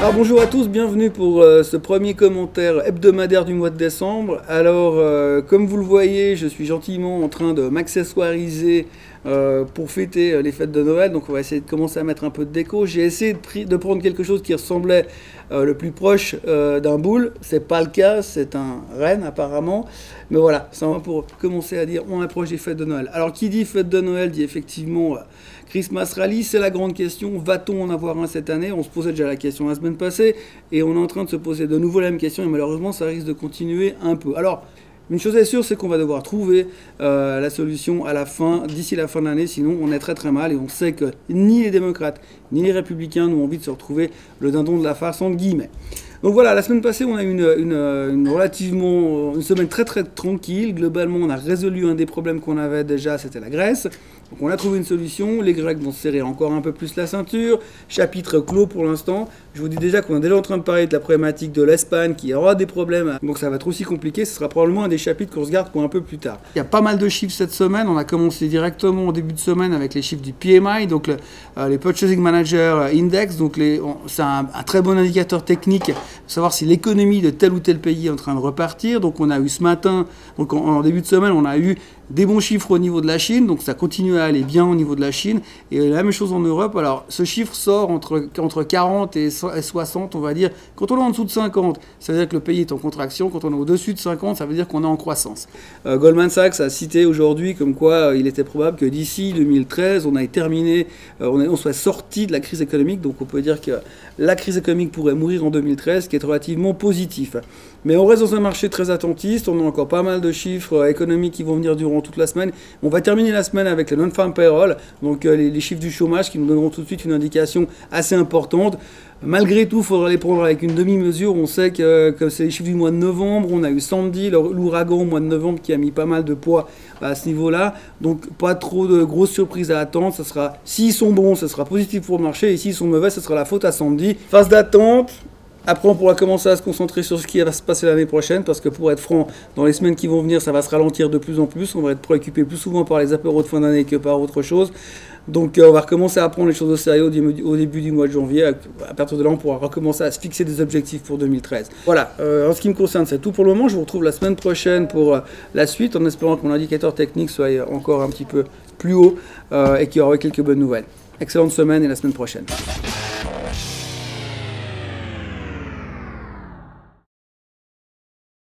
Alors bonjour à tous, bienvenue pour ce premier commentaire hebdomadaire du mois de décembre. Alors comme vous le voyez, je suis gentiment en train de m'accessoiriser pour fêter les fêtes de Noël. Donc on va essayer de commencer à mettre un peu de déco. J'ai essayé de prendre quelque chose qui ressemblait le plus proche d'un boule. C'est pas le cas, c'est un renne apparemment. Mais voilà, ça va pour commencer à dire on approche des fêtes de Noël. Alors qui dit fête de Noël dit effectivement Christmas Rally, c'est la grande question. Va-t-on en avoir un cette année? On se posait déjà la question la semaine passée et on est en train de se poser de nouveau la même question et malheureusement ça risque de continuer un peu. Alors, une chose est sûre, c'est qu'on va devoir trouver la solution à la fin, d'ici la fin de l'année, sinon on est très très mal et on sait que ni les démocrates ni les républicains n'ont envie de se retrouver le dindon de la farce entre guillemets. Donc voilà, la semaine passée, on a eu une semaine très très tranquille. Globalement, on a résolu un des problèmes qu'on avait déjà, c'était la Grèce. Donc on a trouvé une solution, les Grecs vont se serrer encore un peu plus la ceinture, chapitre clos pour l'instant. Je vous dis déjà qu'on est déjà en train de parler de la problématique de l'Espagne qui aura des problèmes, donc ça va être aussi compliqué, ce sera probablement un des chapitres qu'on se garde pour un peu plus tard. Il y a pas mal de chiffres cette semaine, on a commencé directement au début de semaine avec les chiffres du PMI, donc les Purchasing Manager Index, donc c'est un très bon indicateur technique pour savoir si l'économie de tel ou tel pays est en train de repartir. Donc on a eu ce matin, donc en début de semaine, on a eu des bons chiffres au niveau de la Chine, donc ça continue à aller bien au niveau de la Chine. Et la même chose en Europe. Alors ce chiffre sort entre 40 et 60, on va dire. Quand on est en dessous de 50, ça veut dire que le pays est en contraction. Quand on est au-dessus de 50, ça veut dire qu'on est en croissance. Goldman Sachs a cité aujourd'hui comme quoi il était probable que d'ici 2013, on ait terminé, on soit sorti de la crise économique. Donc on peut dire que la crise économique pourrait mourir en 2013, ce qui est relativement positif. Mais on reste dans un marché très attentiste, on a encore pas mal de chiffres économiques qui vont venir durant toute la semaine. On va terminer la semaine avec le non-farm payroll, donc les chiffres du chômage qui nous donneront tout de suite une indication assez importante. Malgré tout, il faudra les prendre avec une demi-mesure. On sait que c'est les chiffres du mois de novembre. On a eu Sandy, l'ouragan au mois de novembre, qui a mis pas mal de poids à ce niveau-là. Donc, pas trop de grosses surprises à attendre. S'ils sont bons, ce sera positif pour le marché. Et s'ils sont mauvais, ce sera la faute à Sandy. Phase d'attente. Après, on pourra commencer à se concentrer sur ce qui va se passer l'année prochaine, parce que pour être franc, dans les semaines qui vont venir, ça va se ralentir de plus en plus. On va être préoccupé plus souvent par les apéros de fin d'année que par autre chose. Donc on va recommencer à prendre les choses au sérieux au début du mois de janvier. À partir de là, on pourra recommencer à se fixer des objectifs pour 2013. Voilà, en ce qui me concerne, c'est tout pour le moment. Je vous retrouve la semaine prochaine pour la suite, en espérant que mon indicateur technique soit encore un petit peu plus haut et qu'il y aura quelques bonnes nouvelles. Excellente semaine et la semaine prochaine.